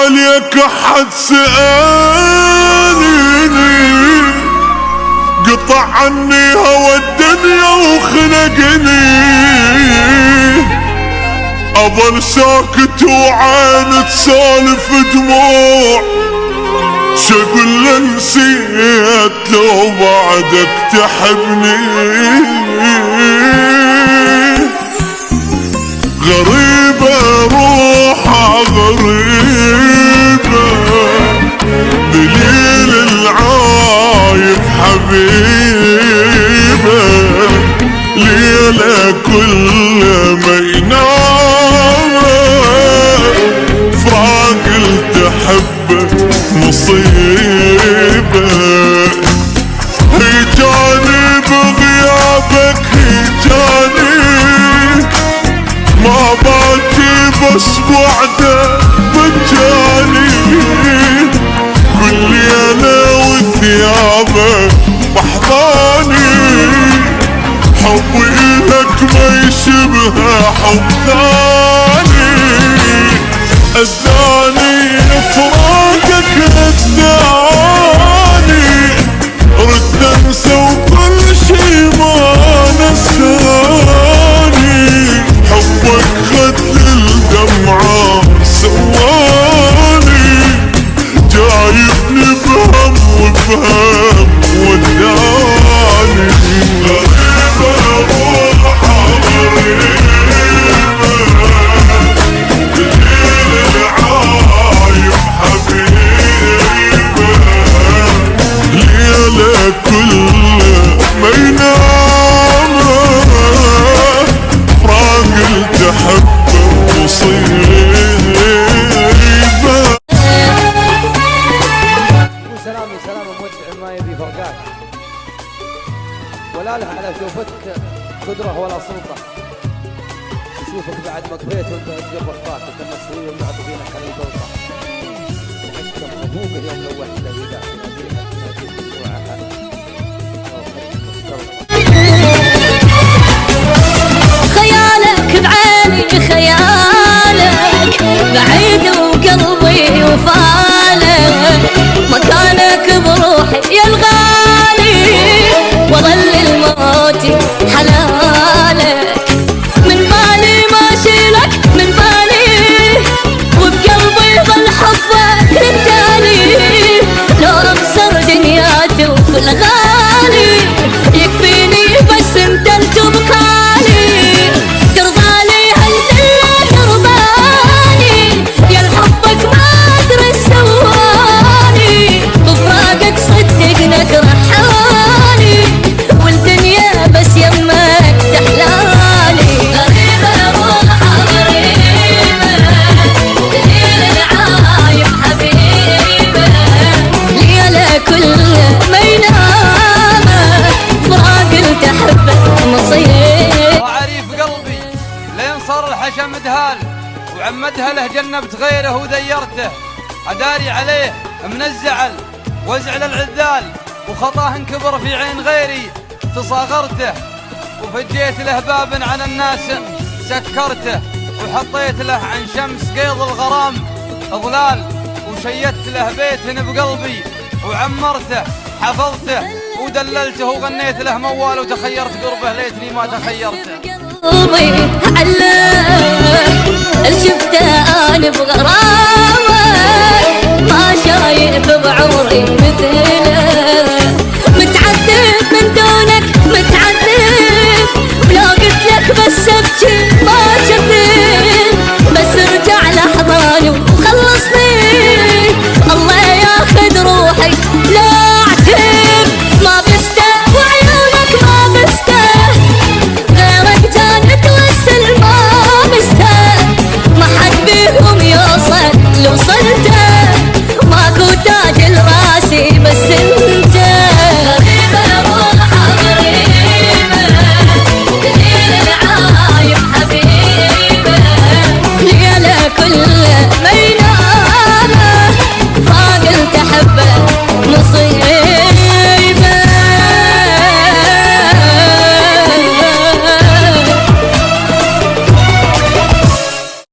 عليك احد سألني، قطع عني هوى الدنيا وخنقني، اظل ساكت وعين تسالف دموع، شقول له نسيت لو بعدك تحبني. غريبة روحها غريبة، دليل العايب حبيبة، ليلة كل ما ينام فراق تحبه مصيبة. هيجاني بغيابك هيجاني، ما باكي بس بعده مجاني، كل ليلة وثيابه بحضاني، حبي إلك ما يشبه حب ثاني. أذاني فراقك أذاني، رد انسى وكل شي ما نساني، حبك خد الدمعة سواني، جايبني بهم وبهم وداني. غريبة روحها غريبة، دليل العايب حبيبة، ليلة كل ما ينام فراق تحب مصيبة. سلامي سلام مودع ما يبي فرقات، ولا له على شوفتك قدرة ولا سلطة، يشوفك بعد ما قضيت وانت تقرب اخبارك انت المصريين المعطفين على البلطة. اشكر ابوك اليوم لوحت له اذا خيالك بعيني خيالك بعيد وقلبي وفالك، مكانك بروحي يا الغالي وظل الموت حلالك، من بالي ما شيلك من بالي وبقلبي ظل حبك رجالي، لو انصر دنياتي وكل غالي يكفيني بس انت التبكالي، ترضالي هالدنيا ترضاني يا الحبك ما ادري سواني، بفراقك صدق نجرحاني والدنيا بس يمك تحلالي. غريبة روحها غريبة، دليل العايب حبيبة، ليلة كل ما ينام فراق تحبه مصير. وعريف قلبي لين صار الحشا مدهال، وعمدها له جنبت غيره وذيرته، أداري عليه من الزعل وازعل العذال، وخطاه انكبر في عين غيري تصاغرته، وفجيت له باب على الناس سكرته، وحطيت له عن شمس قيض الغرام اضلال، وشيدت له بيت بقلبي وعمرته، حفظته ودللته وغنيت له موال، وتخيرت قربه ليتني ما تخيرته. قلبي علق شفته انا بغرامك، ما شايف بعمري مثله،